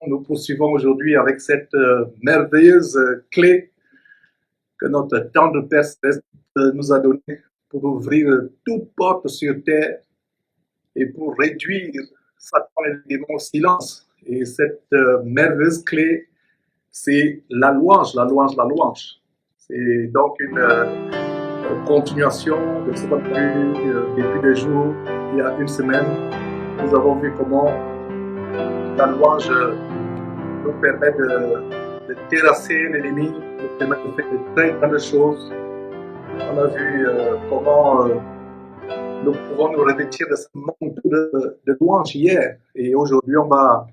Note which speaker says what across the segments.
Speaker 1: Nous poursuivons aujourd'hui avec cette merveilleuse clé que notre tendre Père Céleste nous a donnée pour ouvrir toute porte sur terre et pour réduire Satan et les démons au silence. Et cette merveilleuse clé, c'est la louange, la louange, la louange. C'est donc une continuation de ce qu'on a vu depuis des jours, il y a une semaine. Nous avons vu comment la louange nous permet de terrasser l'ennemi, nous permet de faire de très grandes choses. On a vu comment nous pouvons nous revêtir de ce manteau de louange hier. Et aujourd'hui, on va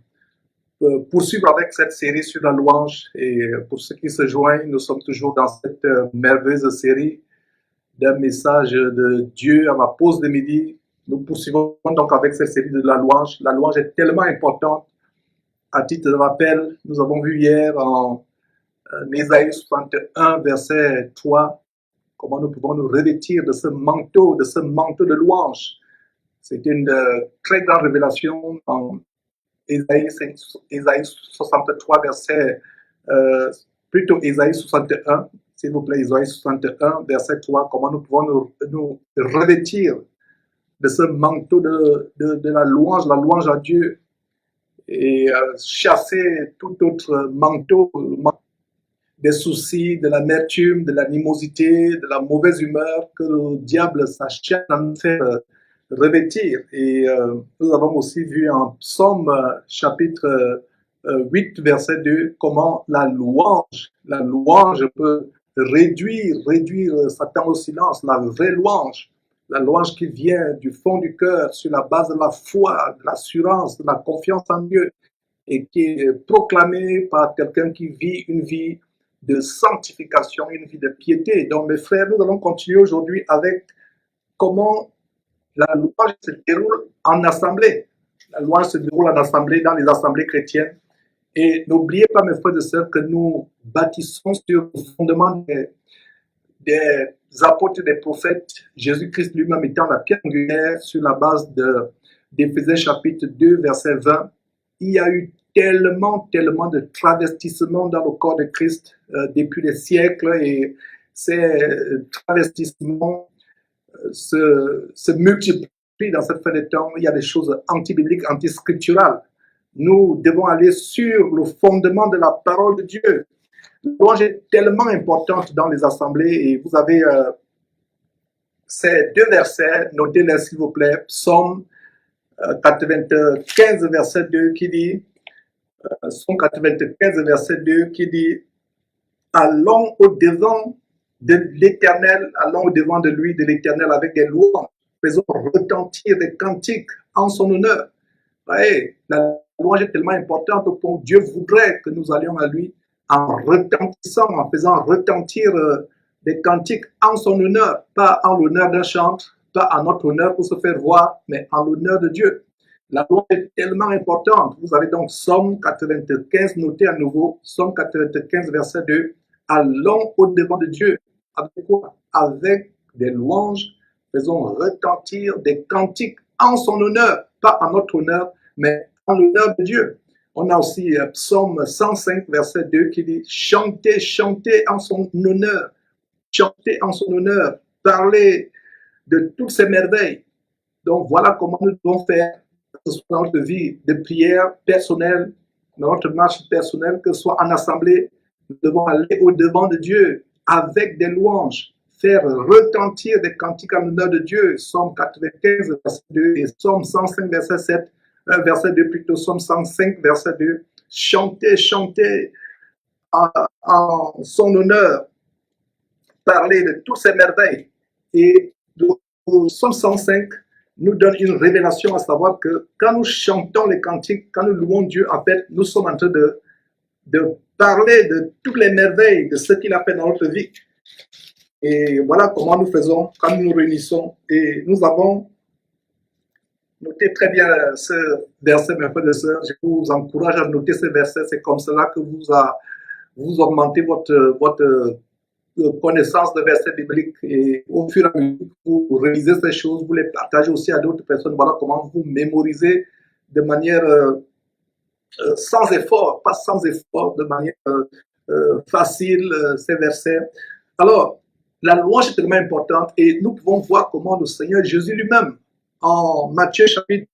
Speaker 1: poursuivre avec cette série sur la louange. Et pour ceux qui se joignent, nous sommes toujours dans cette merveilleuse série d'un message de Dieu à ma pause de midi. Nous poursuivons donc avec cette série de la louange. La louange est tellement importante. À titre de rappel, nous avons vu hier en Ésaïe 61, verset 3, comment nous pouvons nous revêtir de ce manteau de louange. C'est une très grande révélation en Ésaïe 63, verset, plutôt Ésaïe 61, s'il vous plaît, Ésaïe 61, verset 3, comment nous pouvons nous revêtir de ce manteau de la louange à Dieu, et chasser tout autre manteau des soucis, de l'amertume, de l'animosité, de la mauvaise humeur que le diable s'acharne à nous faire revêtir. Et nous avons aussi vu en Psaume chapitre 8, verset 2, comment la louange peut réduire Satan au silence, la vraie louange. La louange qui vient du fond du cœur sur la base de la foi, de l'assurance, de la confiance en Dieu et qui est proclamée par quelqu'un qui vit une vie de sanctification, une vie de piété. Donc mes frères, nous allons continuer aujourd'hui avec comment la louange se déroule en assemblée. La louange se déroule en assemblée, dans les assemblées chrétiennes. Et n'oubliez pas, mes frères et sœurs, que nous bâtissons sur le fondement des apôtres et des prophètes, Jésus-Christ lui-même étant la pierre angulaire, sur la base d'Éphésiens chapitre 2, verset 20. Il y a eu tellement de travestissements dans le corps de Christ depuis des siècles, et ces travestissements se multiplient dans cette fin de temps. Il y a des choses anti-bibliques, anti-scripturales. Nous devons aller sur le fondement de la parole de Dieu. La louange est tellement importante dans les assemblées, et vous avez ces deux versets, notez-les s'il vous plaît. Psaume 95, verset 2 qui dit, Psaume 95, verset 2 qui dit, allons au-devant de l'Éternel, allons au-devant de lui, de l'Éternel, avec des louanges, faisons retentir des cantiques en son honneur. Vous voyez, la louange est tellement importante que Dieu voudrait que nous allions à lui en retentissant, en faisant retentir des cantiques en son honneur, pas en l'honneur d'un chantre, pas en notre honneur pour se faire voir, mais en l'honneur de Dieu. La louange est tellement importante. Vous avez donc Psaume 95, notez à nouveau, Psaume 95, verset 2, allons au-devant de Dieu. Avec quoi? Avec des louanges, faisons retentir des cantiques en son honneur, pas en notre honneur, mais en l'honneur de Dieu. On a aussi Psaume 105, verset 2 qui dit « Chantez, chantez en son honneur, chantez en son honneur, parlez de toutes ces merveilles. » Donc voilà comment nous devons faire, que ce soit dans notre vie de prière personnelle, dans notre marche personnelle, que ce soit en assemblée, nous devons aller au-devant de Dieu avec des louanges, faire retentir des cantiques en l'honneur de Dieu. Psaume 95, verset 2 et Psaume 105, verset 7. Verset 2 plutôt, Psaume 105, verset 2. Chantez, chantez en son honneur, parlez de toutes ces merveilles. Et le Psaume 105 nous donne une révélation, à savoir que quand nous chantons les cantiques, quand nous louons Dieu, en fait, nous sommes en train de parler de toutes les merveilles, de ce qu'il a fait dans notre vie. Et voilà comment nous faisons quand nous nous réunissons. Et nous avons notez très bien ce verset, mes frères et sœurs. Je vous encourage à noter ce verset. C'est comme cela que vous augmentez votre connaissance de versets bibliques. Et au fur et à mesure, vous révisez ces choses, vous les partagez aussi à d'autres personnes. Voilà comment vous mémorisez de manière sans effort, pas sans effort, de manière facile, ces versets. Alors, la louange est tellement importante et nous pouvons voir comment le Seigneur Jésus lui-même, en Matthieu chapitre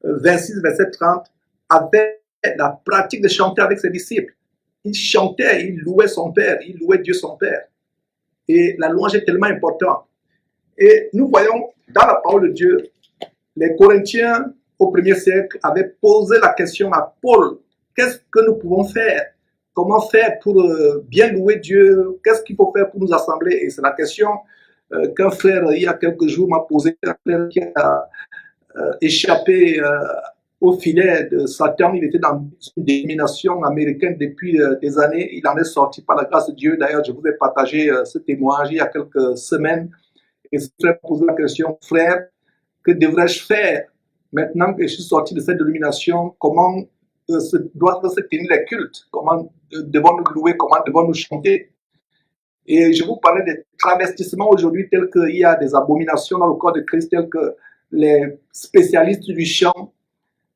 Speaker 1: 26, verset 30, avait la pratique de chanter avec ses disciples. Il chantait, il louait son Père, il louait Dieu son Père. Et la louange est tellement importante. Et nous voyons dans la parole de Dieu, les Corinthiens au 1er siècle avaient posé la question à Paul, qu'est-ce que nous pouvons faire? Comment faire pour bien louer Dieu? Qu'est-ce qu'il faut faire pour nous assembler? Et c'est la question qu'un frère, il y a quelques jours, m'a posé, un frère qui a échappé au filet de Satan. Il était dans une dénomination américaine depuis des années. Il en est sorti par la grâce de Dieu. D'ailleurs, je vous ai partagé ce témoignage il y a quelques semaines. Et ce frère posait la question, frère, que devrais-je faire maintenant que je suis sorti de cette dénomination? Comment doivent se tenir les cultes? Comment devons-nous louer? Comment devons-nous chanter? Et je vous parlais des travestissements aujourd'hui, tels qu'il y a des abominations dans le corps de Christ, tels que les spécialistes du chant,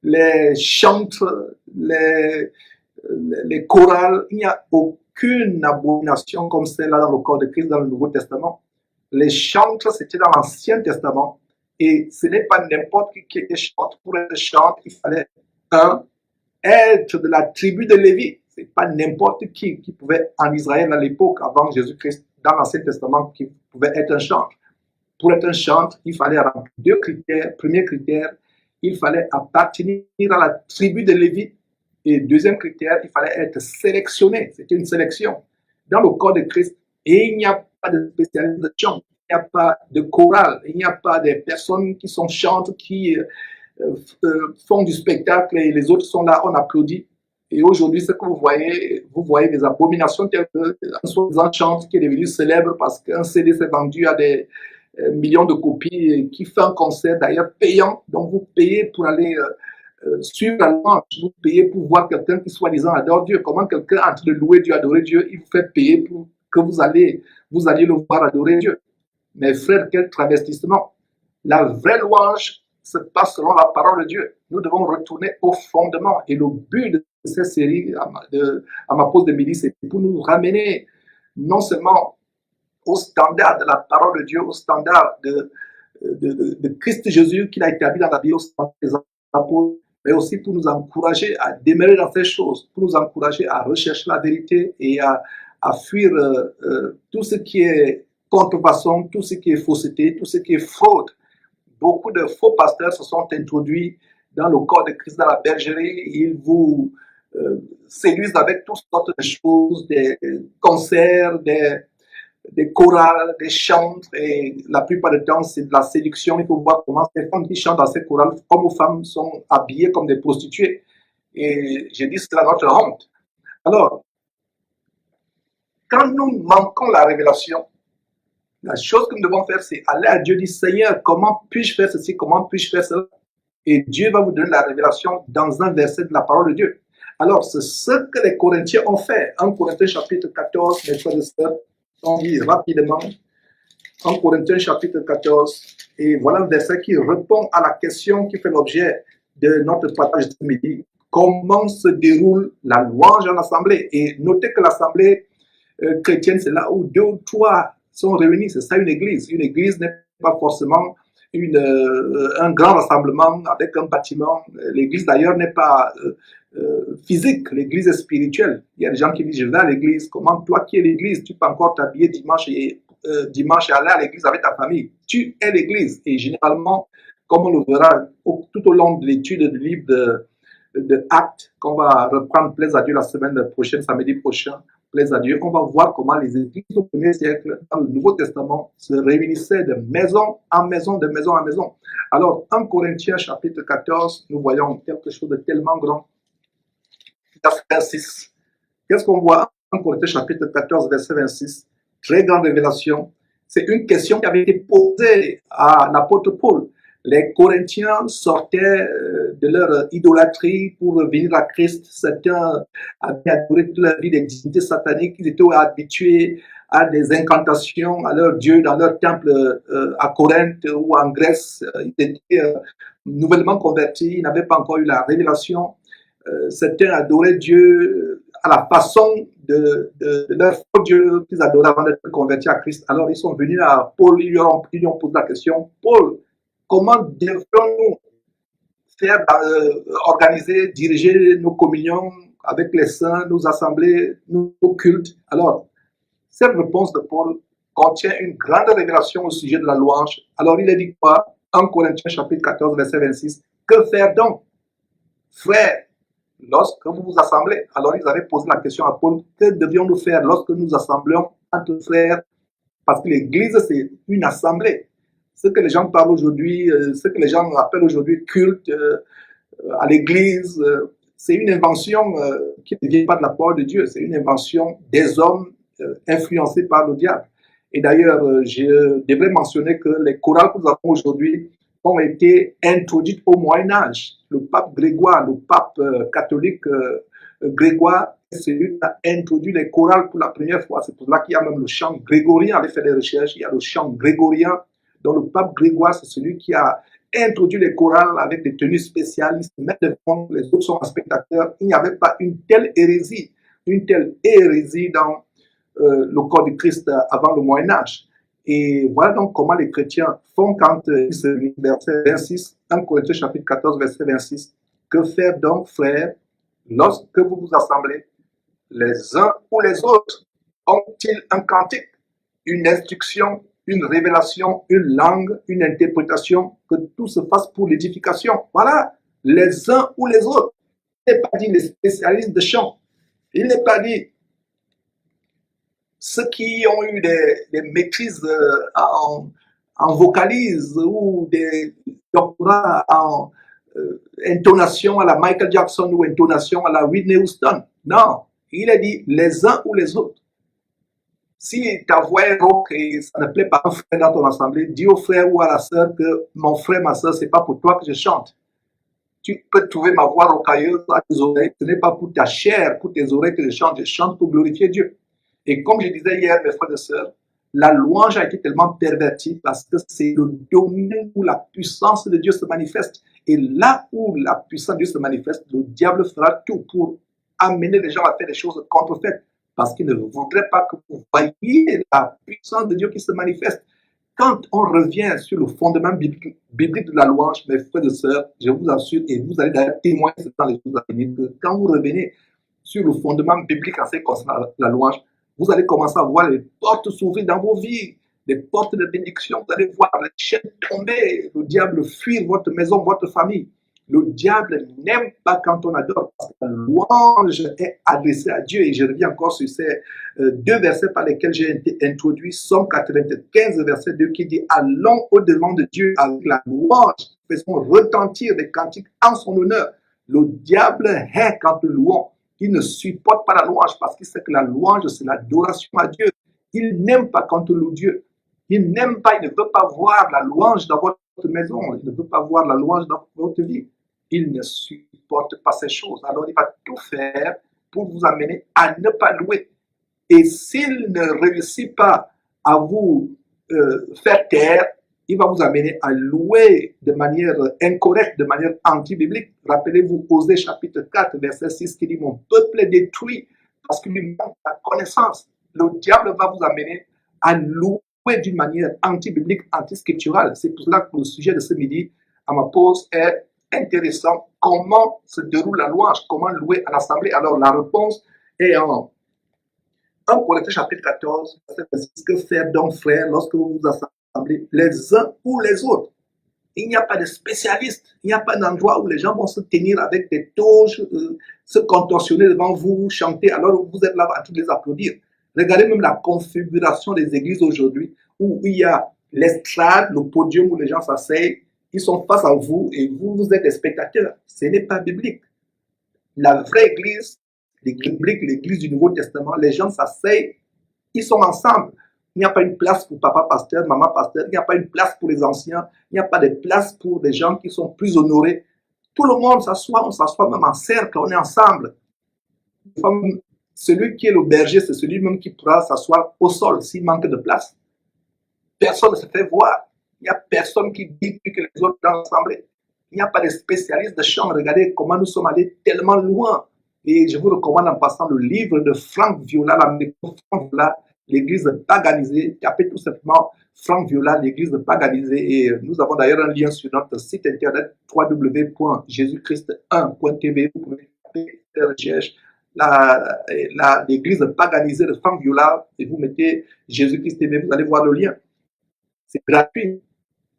Speaker 1: les chantres, les chorales. Il n'y a aucune abomination comme celle-là dans le corps de Christ dans le Nouveau Testament. Les chantres, c'était dans l'Ancien Testament. Et ce n'est pas n'importe qui était chantre. Pour être chantre, il fallait être de la tribu de Lévi. Ce n'est pas n'importe qui pouvait, en Israël à l'époque, avant Jésus-Christ, dans l'Ancien Testament, qui pouvait être un chantre. Pour être un chantre, il fallait remplir deux critères. Premier critère, il fallait appartenir à la tribu de Lévi. Et deuxième critère, il fallait être sélectionné. C'était une sélection. Dans le corps de Christ, et il n'y a pas de spécialistes de chant, il n'y a pas de chorale, il n'y a pas de personnes qui sont chantes, qui font du spectacle et les autres sont là, on applaudit. Et aujourd'hui, ce que vous voyez des abominations telles qu'un soi-disant chante qui est devenu célèbre parce qu'un CD s'est vendu à des millions de copies et qui fait un concert d'ailleurs payant. Donc vous payez pour aller suivre la louange, vous payez pour voir quelqu'un qui soi-disant adore Dieu. Comment quelqu'un en train de louer Dieu, adorer Dieu, il vous fait payer pour que vous alliez le voir adorer Dieu. Mais frère, quel travestissement! La vraie louange se passe selon la parole de Dieu. Nous devons retourner au fondement. Et le but de cette série, à ma pause de midi, c'est pour nous ramener non seulement au standard de la parole de Dieu, au standard de Christ Jésus qu'il a établi dans la vie, au standard des apôtres, mais aussi pour nous encourager à demeurer dans ces choses, pour nous encourager à rechercher la vérité et à fuir tout ce qui est contrefaçon, tout ce qui est fausseté, tout ce qui est fraude. Beaucoup de faux pasteurs se sont introduits dans le corps de Christ, dans la bergerie. Ils vous séduisent avec toutes sortes de choses, des concerts, des chorales, des chants. Et la plupart du temps, c'est de la séduction. Il faut voir comment ces femmes qui chantent dans ces chorales, hommes ou femmes, sont habillées comme des prostituées. Et je dis c'est notre honte. Alors, quand nous manquons la révélation, la chose que nous devons faire, c'est aller à Dieu, dire Seigneur, comment puis-je faire ceci, comment puis-je faire cela? Et Dieu va vous donner la révélation dans un verset de la parole de Dieu. Alors, c'est ce que les Corinthiens ont fait. 1 Corinthiens chapitre 14, mes frères et sœurs, on lit rapidement. 1 Corinthiens chapitre 14, et voilà le verset qui répond à la question qui fait l'objet de notre partage de ce midi. Comment se déroule la louange en assemblée? Et notez que l'assemblée chrétienne, c'est là où 2 ou 3 sont réunis. C'est ça une église. Une église n'est pas forcément un grand rassemblement avec un bâtiment. L'église d'ailleurs n'est pas physique, l'église est spirituelle. Il y a des gens qui disent je vais à l'église. Comment toi qui es l'église, tu peux encore t'habiller dimanche et aller à l'église avec ta famille? Tu es l'église. Et généralement, comme on le verra tout au long de l'étude du livre de Actes, qu'on va reprendre, plaise à Dieu, la semaine prochaine, samedi prochain, plaise à Dieu, on va voir comment les églises au 1er siècle, dans le Nouveau Testament, se réunissaient de maison en maison, de maison en maison. Alors, 1 Corinthiens chapitre 14, nous voyons quelque chose de tellement grand. Verset 26. Qu'est-ce qu'on voit? 1 Corinthiens chapitre 14, verset 26. Très grande révélation. C'est une question qui avait été posée à l'apôtre Paul. Les Corinthiens sortaient de leur idolâtrie pour venir à Christ. Certains avaient adoré toute leur vie des divinités sataniques. Ils étaient habitués à des incantations à leur Dieu dans leur temple à Corinthe ou en Grèce. Ils étaient nouvellement convertis. Ils n'avaient pas encore eu la révélation certains adoraient Dieu à la façon de leur faux Dieu qu'ils adoraient avant d'être convertis à Christ. Alors ils sont venus à Paul, ils lui ont posé la question, Paul, comment devrions-nous faire, organiser, diriger nos communions avec les saints, nos assemblées, nos cultes? Alors, cette réponse de Paul contient une grande révélation au sujet de la louange. Alors il a dit quoi? 1 Corinthiens chapitre 14, verset 26. Que faire donc, frères, lorsque vous vous assemblez? Alors ils avaient posé la question à Paul, que devions-nous faire lorsque nous assemblons entre frères? Parce que l'église, c'est une assemblée. Ce que les gens parlent aujourd'hui, ce que les gens appellent aujourd'hui culte à l'église, c'est une invention qui ne vient pas de la part de Dieu, c'est une invention des hommes influencés par le diable. Et d'ailleurs, je devrais mentionner que les chorales que nous avons aujourd'hui ont été introduites au Moyen-Âge. Le pape Grégoire, le pape catholique Grégoire, c'est lui qui a introduit les chorales pour la première fois. C'est pour cela qu'il y a même le chant grégorien. Allez faire des recherches, il y a le chant grégorien. Donc le pape Grégoire, c'est celui qui a introduit les chorales avec des tenues spéciales. Il se met devant, les autres sont spectateurs. Il n'y avait pas une telle hérésie dans le corps du Christ avant le Moyen-Âge. Et voilà donc comment les chrétiens font quand ils se réunissent. Verset 26, 1 Corinthiens chapitre 14, verset 26. Que faire donc, frères, lorsque vous vous assemblez, les uns ou les autres ont-ils un cantique, une instruction, une révélation, une langue, une interprétation, que tout se fasse pour l'édification? Voilà, les uns ou les autres. Il n'est pas dit les spécialistes de chant. Il n'est pas dit ceux qui ont eu des maîtrises en vocalise ou des doctorats en intonation à la Michael Jackson ou intonation à la Whitney Houston. Non, il a dit les uns ou les autres. Si ta voix est rauque et ça ne plaît pas à un frère dans ton assemblée, dis au frère ou à la sœur que mon frère, ma sœur, c'est pas pour toi que je chante. Tu peux trouver ma voix rocailleuse à tes oreilles. Ce n'est pas pour ta chair, pour tes oreilles que je chante pour glorifier Dieu. Et comme je disais hier, mes frères et sœurs, la louange a été tellement pervertie parce que c'est le domaine où la puissance de Dieu se manifeste. Et là où la puissance de Dieu se manifeste, le diable fera tout pour amener les gens à faire des choses contrefaites parce qu'il ne voudrait pas que vous voyiez la puissance de Dieu qui se manifeste. Quand on revient sur le fondement biblique de la louange, mes frères et sœurs, je vous assure, et vous allez d'ailleurs témoigner dans les jours à venir, que quand vous revenez sur le fondement biblique en ce qui concerne la louange, vous allez commencer à voir les portes s'ouvrir dans vos vies, des portes de bénédiction. Vous allez voir les chaînes tomber, le diable fuir votre maison, votre famille. Le diable n'aime pas quand on adore, parce que la louange est adressée à Dieu. Et je reviens encore sur ces deux versets par lesquels j'ai été introduit. Somme 95, verset 2, qui dit « Allons au-devant de Dieu avec la louange, faisons retentir des cantiques en son honneur. » Le diable hait quand nous louons. Il ne supporte pas la louange parce qu'il sait que la louange, c'est l'adoration à Dieu. Il n'aime pas quand on loue Dieu. Il n'aime pas, il ne veut pas voir la louange dans votre maison. Il ne veut pas voir la louange dans votre vie. Il ne supporte pas ces choses. Alors, il va tout faire pour vous amener à ne pas louer. Et s'il ne réussit pas à vous faire taire, il va vous amener à louer de manière incorrecte, de manière anti-biblique. Rappelez-vous, Osée chapitre 4, verset 6, qui dit « Mon peuple est détruit parce qu'il lui manque la connaissance. » Le diable va vous amener à louer d'une manière anti-biblique, anti-scripturale. C'est pour cela que le sujet de ce midi, à ma pause, est intéressant. Comment se déroule la louange? Comment louer à l'assemblée? Alors, la réponse est en 1 Corinthiens chapitre 14, verset 6. Que faire donc, frères, lorsque vous vous assemblez les uns ou les autres? Il n'y a pas de spécialistes. Il n'y a pas d'endroit où les gens vont se tenir avec des toges, se contorsionner devant vous, chanter, alors vous êtes là à tous les applaudir. Regardez même la configuration des églises aujourd'hui, où il y a l'estrade, le podium où les gens s'asseyent, ils sont face à vous et vous êtes des spectateurs. Ce n'est pas biblique. La vraie église, l'église du Nouveau Testament, les gens s'asseyent, ils sont ensemble. Il n'y a pas une place pour papa pasteur, maman pasteur, il n'y a pas une place pour les anciens, il n'y a pas de place pour des gens qui sont plus honorés. Tout le monde s'assoit, on s'assoit même en cercle, on est ensemble. Celui qui est le berger, c'est celui même qui pourra s'asseoir au sol s'il manque de place. Personne ne se fait voir. Il n'y a personne qui dit que les autres dans l'assemblée. Il n'y a pas de spécialistes de chant. Regardez comment nous sommes allés tellement loin. Et je vous recommande en passant le livre de Franck Viola, Franck Viola, l'église paganisée. Tapez tout simplement Franck Viola, l'église paganisée. Et nous avons d'ailleurs un lien sur notre site internet www.jésuschrist1.tv. Vous pouvez taper la recherche l'église paganisée de Franck Viola et vous mettez Jésus-Christ TV, vous allez voir le lien. C'est gratuit.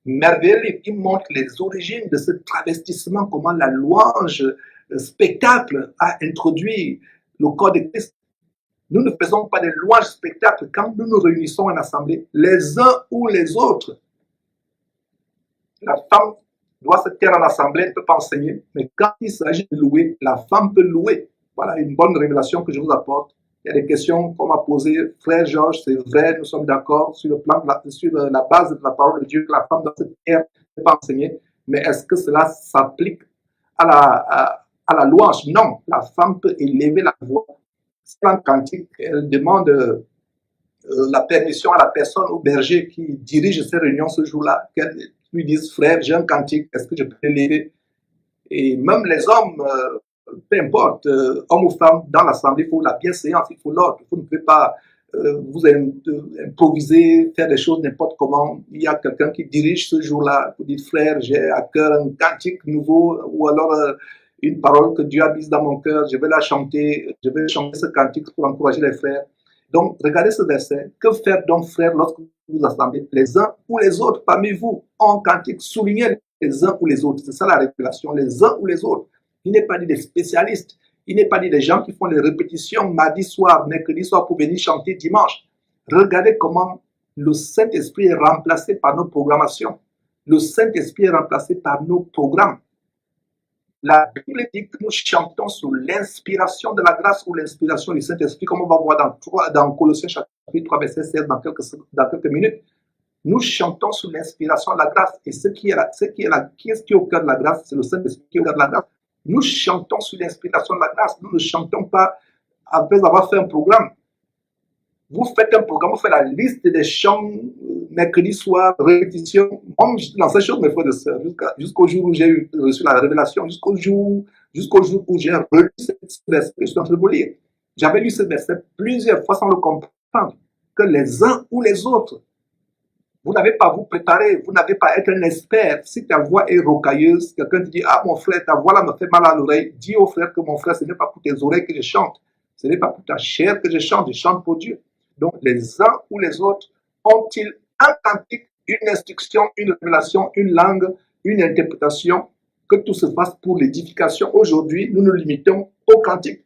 Speaker 1: Merveilleux, il montre les origines de ce travestissement, comment la louange spectacle a introduit le corps de Christ. Nous ne faisons pas de louange spectacle quand nous nous réunissons en assemblée, les uns ou les autres. La femme doit se taire en assemblée, elle ne peut pas enseigner, mais quand il s'agit de louer, la femme peut louer. Voilà une bonne révélation que je vous apporte. Il y a des questions qu'on m'a posées. Frère Georges, c'est vrai, nous sommes d'accord sur la base de la parole de Dieu que la femme doit se taire, ne peut pas enseigner. Mais est-ce que cela s'applique à la louange? Non, la femme peut élever la voix. C'est un cantique, elle demande la permission à la personne, au berger qui dirige ces réunions ce jour-là, qu'elle lui dise, frère, j'ai un cantique, est-ce que je peux l'élever? Et même les hommes, peu importe, homme ou femme, dans l'assemblée, il faut la bienséance, il faut l'ordre. Vous ne pouvez pas vous improviser, faire des choses n'importe comment. Il y a quelqu'un qui dirige ce jour-là. Vous dites, frère, j'ai à cœur un cantique nouveau, ou alors une parole que Dieu a mise dans mon cœur, je vais la chanter, je vais chanter ce cantique pour encourager les frères. Donc, regardez ce verset. Que faire donc, frère, lorsque vous vous assemblez? Les uns ou les autres parmi vous en cantique, soulignez les uns ou les autres. C'est ça la révélation, les uns ou les autres. Il n'est pas dit des spécialistes, il n'est pas dit des gens qui font des répétitions mardi soir, mercredi soir pour venir chanter dimanche. Regardez comment le Saint-Esprit est remplacé par nos programmations. Le Saint-Esprit est remplacé par nos programmes. La Bible dit que nous chantons sous l'inspiration de la grâce ou l'inspiration du Saint-Esprit, comme on va voir dans Colossiens chapitre 3, verset 16 dans quelques minutes. Nous chantons sous l'inspiration de la grâce. Et ce qui est au cœur de la grâce, c'est le Saint-Esprit qui est au cœur de la grâce. Nous chantons sous l'inspiration de la grâce. Nous ne chantons pas après avoir fait un programme. Vous faites un programme, vous faites la liste des chants mercredi soir, répétition. Moi, je dans ces choses, mes frères et sœurs, jusqu'au jour où j'ai reçu la révélation, jusqu'au jour où j'ai relu ce verset que je suis en train de vous lire. J'avais lu ce verset plusieurs fois sans le comprendre, que les uns ou les autres, vous n'avez pas à vous préparer, vous n'avez pas à être un expert. Si ta voix est rocailleuse, quelqu'un te dit, ah mon frère, ta voix là me fait mal à l'oreille, dis au frère que mon frère, ce n'est pas pour tes oreilles que je chante, ce n'est pas pour ta chair que je chante pour Dieu. Donc les uns ou les autres ont-ils un cantique, une instruction, une révélation, une langue, une interprétation, que tout se fasse pour l'édification. Aujourd'hui, nous nous limitons au cantique.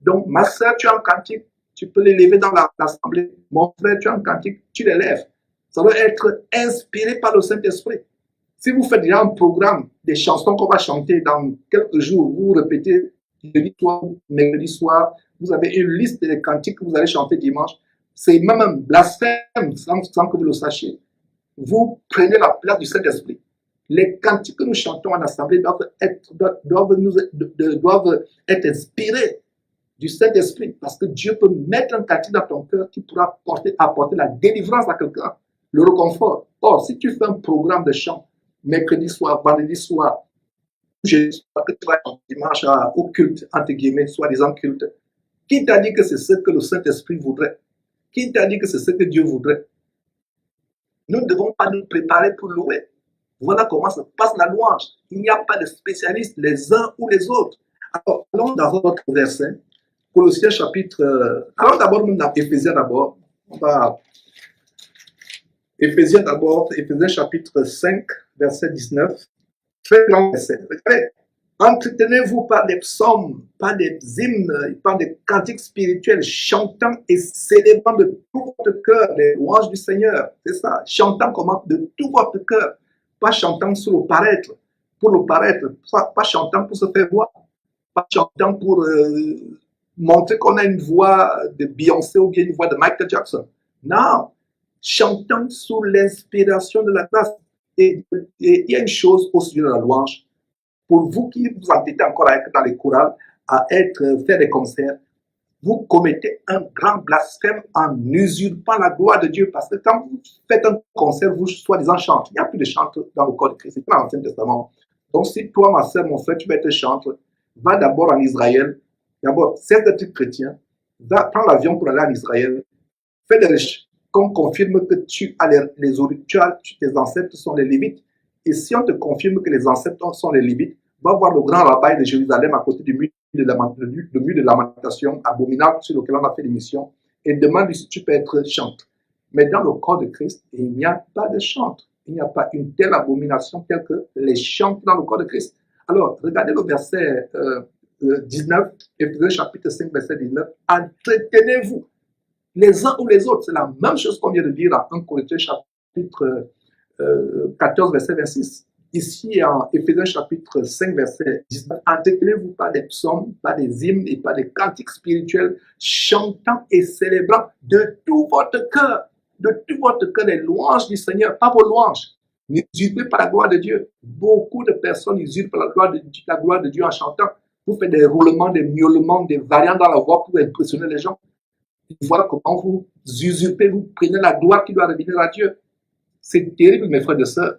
Speaker 1: Donc ma soeur, tu as un cantique, tu peux l'élever dans l'assemblée. Mon frère, tu as un cantique, tu l'élèves. Ça doit être inspiré par le Saint-Esprit. Si vous faites déjà un programme des chansons qu'on va chanter dans quelques jours, vous répétez jeudi soir, mercredi soir, vous avez une liste des cantiques que vous allez chanter dimanche. C'est même un blasphème sans que vous le sachiez. Vous prenez la place du Saint-Esprit. Les cantiques que nous chantons en assemblée doivent être inspirés du Saint-Esprit, parce que Dieu peut mettre un cantique dans ton cœur qui pourra apporter la délivrance à quelqu'un, le réconfort. Or, si tu fais un programme de chant, mercredi soir, vendredi soir, jeudi soir, que tu vas dimanche au culte, entre guillemets, soi-disant culte, qui t'a dit que c'est ce que le Saint-Esprit voudrait? Qui t'a dit que c'est ce que Dieu voudrait? Nous ne devons pas nous préparer pour louer. Voilà comment se passe la louange. Il n'y a pas de spécialistes les uns ou les autres. Alors, allons dans votre verset. Colossiens chapitre... allons d'abord dans Éphésiens d'abord. On va... Éphésiens d'abord, Éphésiens chapitre 5, verset 19. Très long verset. Entretenez-vous par des psaumes, par des hymnes, par des cantiques spirituels, chantant et célébrant de tout votre cœur les louanges du Seigneur. C'est ça. Chantant comment? De tout votre cœur. Pas chantant pour le paraître. Pas chantant pour se faire voir. Pas chantant pour montrer qu'on a une voix de Beyoncé ou bien une voix de Michael Jackson. Non. Chantant sous l'inspiration de la grâce. Et il y a une chose au sujet de la louange. Pour vous qui vous entêtez encore à être dans les chorales, à faire des concerts, vous commettez un grand blasphème en usurpant la gloire de Dieu. Parce que quand vous faites un concert, vous soi-disant chantez. Il n'y a plus de chant dans le corps de Christ. C'est pas dans l'Ancien Testament. Donc, si toi, ma soeur, mon frère, tu veux être chantre, va d'abord en Israël. D'abord, cesse d'être chrétien. Prends l'avion pour aller en Israël. Fais des recherches qu'on confirme que tu as tes ancêtres sont les Lévites. Et si on te confirme que les ancêtres sont les Lévites, va voir le grand rabbin de Jérusalem à côté du mur de lamentation abominable sur lequel on a fait l'émission et demande si tu peux être chantre. Mais dans le corps de Christ, il n'y a pas de chantre. Il n'y a pas une telle abomination telle que les chantres dans le corps de Christ. Alors, regardez le verset 19, Éphésiens chapitre 5, verset 19. Entretenez-vous les uns ou les autres. C'est la même chose qu'on vient de dire à 1 Corinthiens chapitre 14, verset 26. Ici, en Éphésiens chapitre 5, verset 19, entretenez-vous pas des psaumes, pas des hymnes et pas des cantiques spirituels, chantant et célébrant de tout votre cœur les louanges du Seigneur, pas vos louanges. N'usurpez pas la gloire de Dieu. Beaucoup de personnes usurpent la gloire de Dieu en chantant. Vous faites des roulements, des miaulements, des variantes dans la voix pour impressionner les gens. Voilà comment vous usurpez, vous prenez la gloire qui doit revenir à Dieu. C'est terrible, mes frères et sœurs.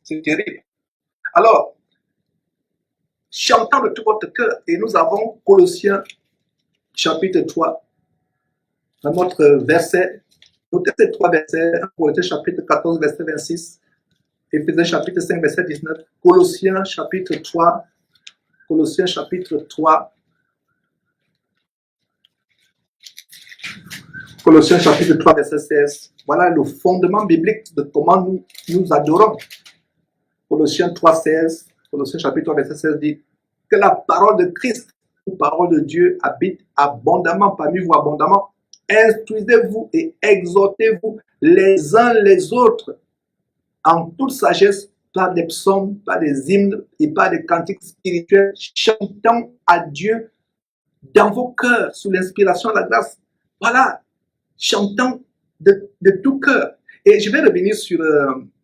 Speaker 1: C'est terrible. Alors, chantant de tout votre cœur, et nous avons Colossiens chapitre 3, dans notre verset, notez ces 3 versets, Colossiens chapitre 14, verset 26, Éphésiens chapitre 5, verset 19, Colossiens chapitre 3, Colossiens chapitre 3, Colossiens chapitre 3, verset 16. Voilà le fondement biblique de comment nous adorons. Colossiens 3, 16, Colossiens chapitre 3, verset 16 dit que la parole de Christ, la parole de Dieu habite abondamment parmi vous, abondamment. Instruisez-vous et exhortez-vous les uns les autres en toute sagesse par des psaumes, par des hymnes et par des cantiques spirituels, chantant à Dieu dans vos cœurs sous l'inspiration de la grâce. Voilà, chantant de tout cœur. Et je vais revenir sur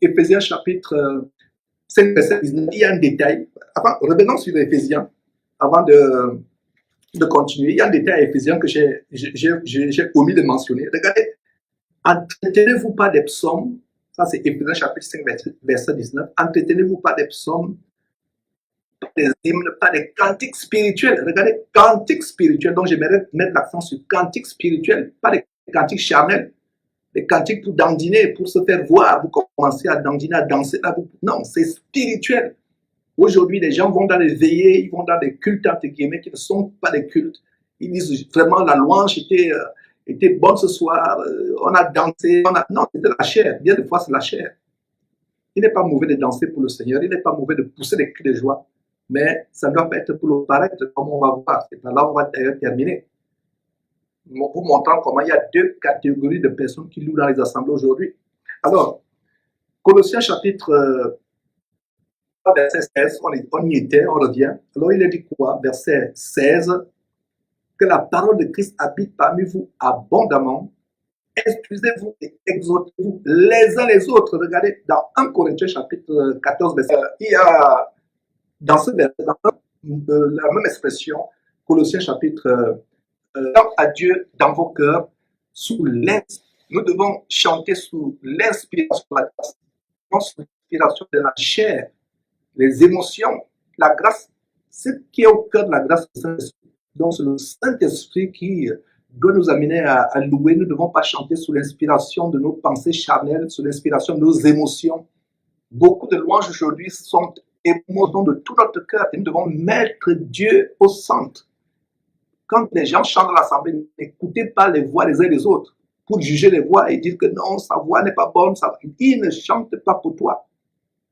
Speaker 1: Éphésiens chapitre 5, verset 19. Il y a un détail. Revenons sur Éphésiens avant de continuer. Il y a un détail à Éphésiens que j'ai omis de mentionner. Regardez, entretenez-vous pas des psaumes. Ça, c'est Éphésiens chapitre 5, verset 19. Entretenez-vous pas des psaumes, pas des hymnes, pas des cantiques spirituels. Regardez, cantiques spirituels. Donc, j'aimerais mettre l'accent sur cantiques spirituels, pas des cantiques charnels. Des cantiques pour dandiner, pour se faire voir. Vous commencez à dandiner, à danser. Non, c'est spirituel. Aujourd'hui, les gens vont dans les veillées, ils vont dans des cultes, entre guillemets, qui ne sont pas des cultes. Ils disent vraiment la louange était bonne ce soir, on a dansé, non, c'était la chair. Bien des fois, c'est la chair. Il n'est pas mauvais de danser pour le Seigneur, il n'est pas mauvais de pousser des cris de joie, mais ça ne doit pas être pour le paraître, comme on va voir. C'est par là qu'on va d'ailleurs terminer. Vous montrant comment il y a 2 catégories de personnes qui louent dans les assemblées aujourd'hui. Alors, Colossiens chapitre verset 16, on y était, on revient. Alors il a dit quoi? Verset 16, que la parole de Christ habite parmi vous abondamment. Instruisez-vous et exhortez-vous les uns les autres. Regardez, dans 1 Corinthiens chapitre 14, verset, il y a dans ce verset, la même expression, Colossiens chapitre à Dieu dans vos cœurs, sous l'inspiration. Nous devons chanter sous l'inspiration de la grâce, non sous l'inspiration de la chair, les émotions, la grâce. Ce qui est au cœur de la grâce du Saint-Esprit. Donc, c'est le Saint-Esprit qui doit nous amener à louer. Nous ne devons pas chanter sous l'inspiration de nos pensées charnelles, sous l'inspiration de nos émotions. Beaucoup de louanges aujourd'hui sont émotions de tout notre cœur et nous devons mettre Dieu au centre. Quand les gens chantent dans l'assemblée, n'écoutez pas les voix les uns des autres pour juger les voix et dire que non, sa voix n'est pas bonne. Il ne chante pas pour toi.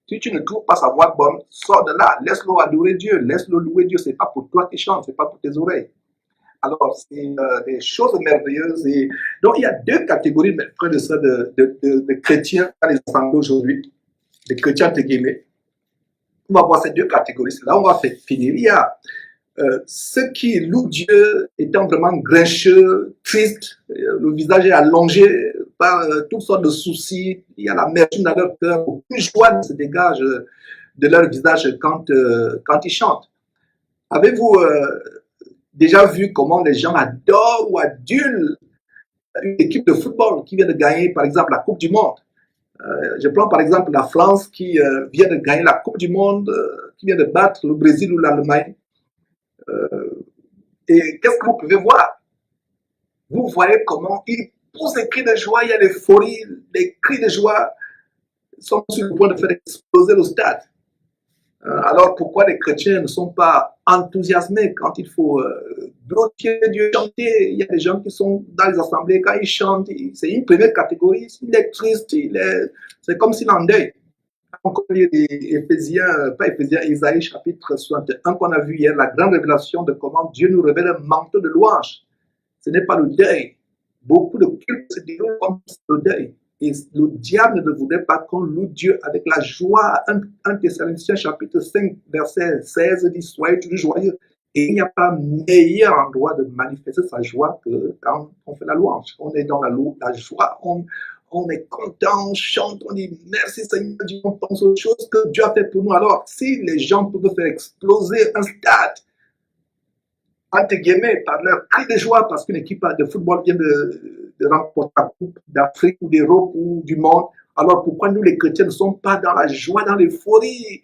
Speaker 1: Si tu ne trouves pas sa voix bonne, sors de là, laisse-le adorer Dieu, laisse-le louer Dieu. Ce n'est pas pour toi qui chante, ce n'est pas pour tes oreilles. Alors, c'est des choses merveilleuses. Et donc, il y a 2 catégories, mes frères et sœurs, de chrétiens dans les assemblées aujourd'hui, des chrétiens entre guillemets. On va voir ces 2 catégories. C'est là où on va finir. Il y a ceux qui louent Dieu étant vraiment grincheux, tristes, le visage est allongé par toutes sortes de soucis, il y a la l'amertume dans leur cœur, aucune joie ne se dégage de leur visage quand ils chantent. Avez-vous déjà vu comment les gens adorent ou adulent une équipe de football qui vient de gagner, par exemple, la Coupe du Monde? Je prends par exemple la France qui vient de gagner la Coupe du Monde, qui vient de battre le Brésil ou l'Allemagne. Et qu'est-ce que vous pouvez voir? Vous voyez comment ils poussent des cris de joie, il y a l'euphorie, des cris de joie sont sur le point de faire exploser le stade. Alors pourquoi les chrétiens ne sont pas enthousiasmés quand il faut glorifier Dieu, chanter? Il y a des gens qui sont dans les assemblées, quand ils chantent, c'est une première catégorie, il est triste, c'est comme s'il est en deuil. On lit Éphésiens, pas Éphésiens, Isaïe chapitre 61 qu'on a vu hier, la grande révélation de comment Dieu nous révèle un manteau de louange. Ce n'est pas le deuil. Beaucoup de cultes se déroulent comme le deuil. Et le diable ne voudrait pas qu'on loue Dieu avec la joie. 1 Thessaloniciens chapitre 5, verset 16 dit, soyez toujours joyeux. Et il n'y a pas meilleur endroit de manifester sa joie que quand on fait la louange. On est dans la joie, on est content, on chante, on dit merci Seigneur, on pense aux choses que Dieu a fait pour nous. Alors, si les gens peuvent faire exploser un stade, entre guillemets, par leur cri de joie, parce qu'une équipe de football vient de remporter la Coupe d'Afrique ou d'Europe ou du monde, alors pourquoi nous les chrétiens ne sommes pas dans la joie, dans l'euphorie,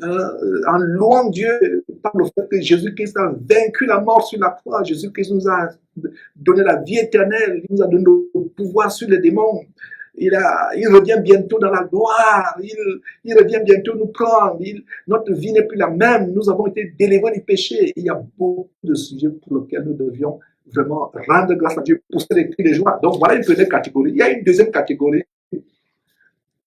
Speaker 1: en louant Dieu par le fait que Jésus-Christ a vaincu la mort sur la croix, Jésus-Christ nous a donné la vie éternelle, il nous a donné le pouvoir sur les démons. Il revient bientôt dans la gloire, il revient bientôt nous prendre, notre vie n'est plus la même, nous avons été délivrés du péché. Il y a beaucoup de sujets pour lesquels nous devions vraiment rendre grâce à Dieu, pousser les cris de joie. Donc voilà une première catégorie. Il y a une deuxième catégorie,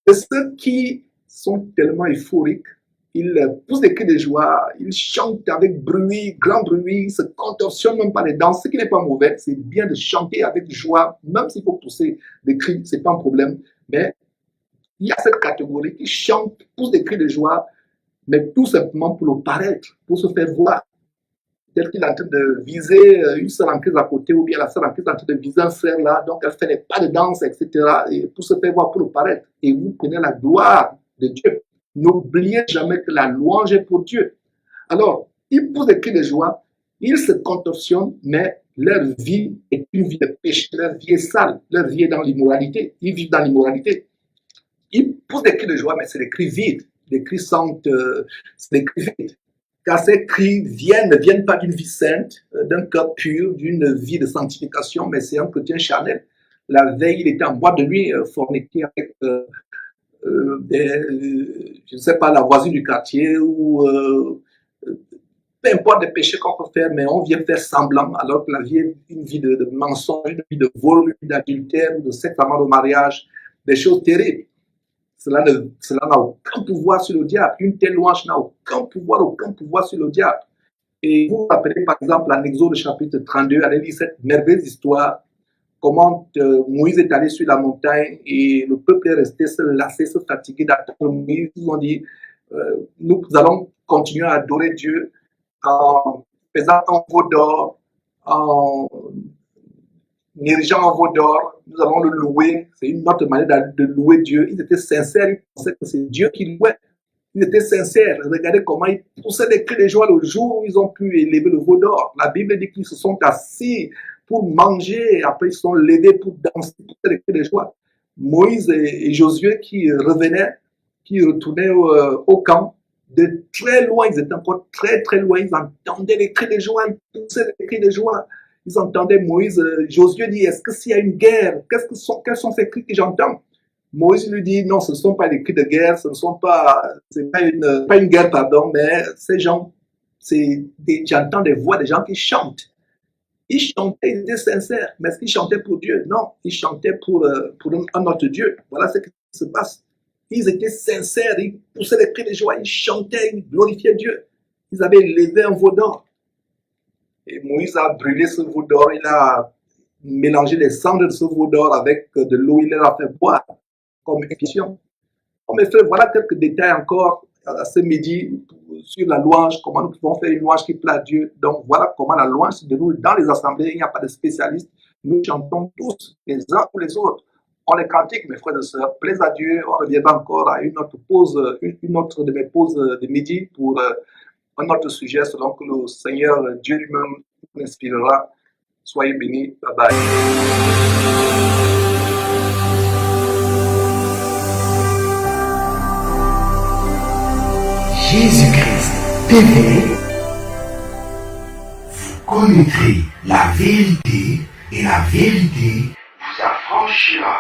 Speaker 1: c'est ceux qui sont tellement euphoriques, ils poussent des cris de joie, ils chantent avec bruit, grand bruit, ils se contorsionnent même pas les dents, ce qui n'est pas mauvais, c'est bien de chanter avec joie, même s'il faut pousser des cris, c'est pas un problème, mais il y a cette catégorie qui chante, pousse des cris de joie, mais tout simplement pour le paraître, pour se faire voir. Peut-être qu'il est en train de viser une sœur en crise à côté, ou bien la sœur en crise est en train de viser un frère là, donc elle fait des pas de danse, etc., et pour se faire voir, pour le paraître, et vous prenez la gloire de Dieu. N'oubliez jamais que la louange est pour Dieu. Alors, ils poussent des cris de joie, ils se contorsionnent, mais leur vie est une vie de péché, leur vie est sale, leur vie est dans l'immoralité, ils vivent dans l'immoralité. Ils poussent des cris de joie, mais c'est des cris vides, des cris c'est des cris vides. Car ces cris ne viennent pas d'une vie sainte, d'un cœur pur, d'une vie de sanctification, mais c'est un chrétien charnel. La veille, il était en boîte de nuit, forniqué avec je ne sais pas, la voisine du quartier ou peu importe les péchés qu'on peut faire, mais on vient faire semblant alors que la vie est une vie de mensonge, une vie de vol, une vie d'adultère, de sexe avant le mariage, des choses terribles. Cela n'a aucun pouvoir sur le diable. Une telle louange n'a aucun pouvoir sur le diable. Et vous vous rappelez par exemple en Exode chapitre 32, allez lire cette merveilleuse histoire, comment Moïse est allé sur la montagne et le peuple est resté se lasser, se fatiguer d'attendre Moïse. Ils ont dit, nous allons continuer à adorer Dieu en faisant un veau d'or, en érigeant un veau d'or, nous allons le louer. C'est une autre manière de louer Dieu. Ils étaient sincères, ils pensaient que c'est Dieu qui louait. Ils étaient sincères. Regardez comment ils poussaient des cris de joie le jour où ils ont pu élever le veau d'or. La Bible dit qu'ils se sont assis pour manger, après ils se sont levés pour danser, pour faire des cris de joie. Moïse et Josué qui revenaient, qui retournaient au camp, de très loin, ils étaient encore très très loin, ils entendaient les cris de joie, ils poussaient les cris de joie. Ils entendaient Moïse, Josué dit, est-ce que s'il y a une guerre, quels sont ces cris que j'entends? Moïse lui dit, non, ce ne sont pas des cris de guerre, c'est pas une guerre, pardon, mais ces gens, j'entends des voix des gens qui chantent. Ils chantaient, ils étaient sincères, mais est-ce qu'ils chantaient pour Dieu? Non, ils chantaient pour un autre Dieu. Voilà ce qui se passe. Ils étaient sincères, ils poussaient les cris de joie, ils chantaient, ils glorifiaient Dieu. Ils avaient élevé un veau d'or. Et Moïse a brûlé ce veau d'or, il a mélangé les cendres de ce veau d'or avec de l'eau, il leur a fait boire comme expiation. Mes frères, voilà quelques détails encore ce midi sur la louange, comment nous pouvons faire une louange qui plaît à Dieu. Donc voilà comment la louange se déroule dans les assemblées, il n'y a pas de spécialistes. Nous chantons tous, les uns ou les autres. On les cantique, mes frères et sœurs, plaise à Dieu. On reviendra encore à une autre pause, une autre de mes pauses de midi pour un autre sujet selon que le Seigneur Dieu lui-même nous inspirera. Soyez bénis. Bye bye.
Speaker 2: Jésus-Christ TV. Vous connaîtrez la vérité et la vérité vous affranchira.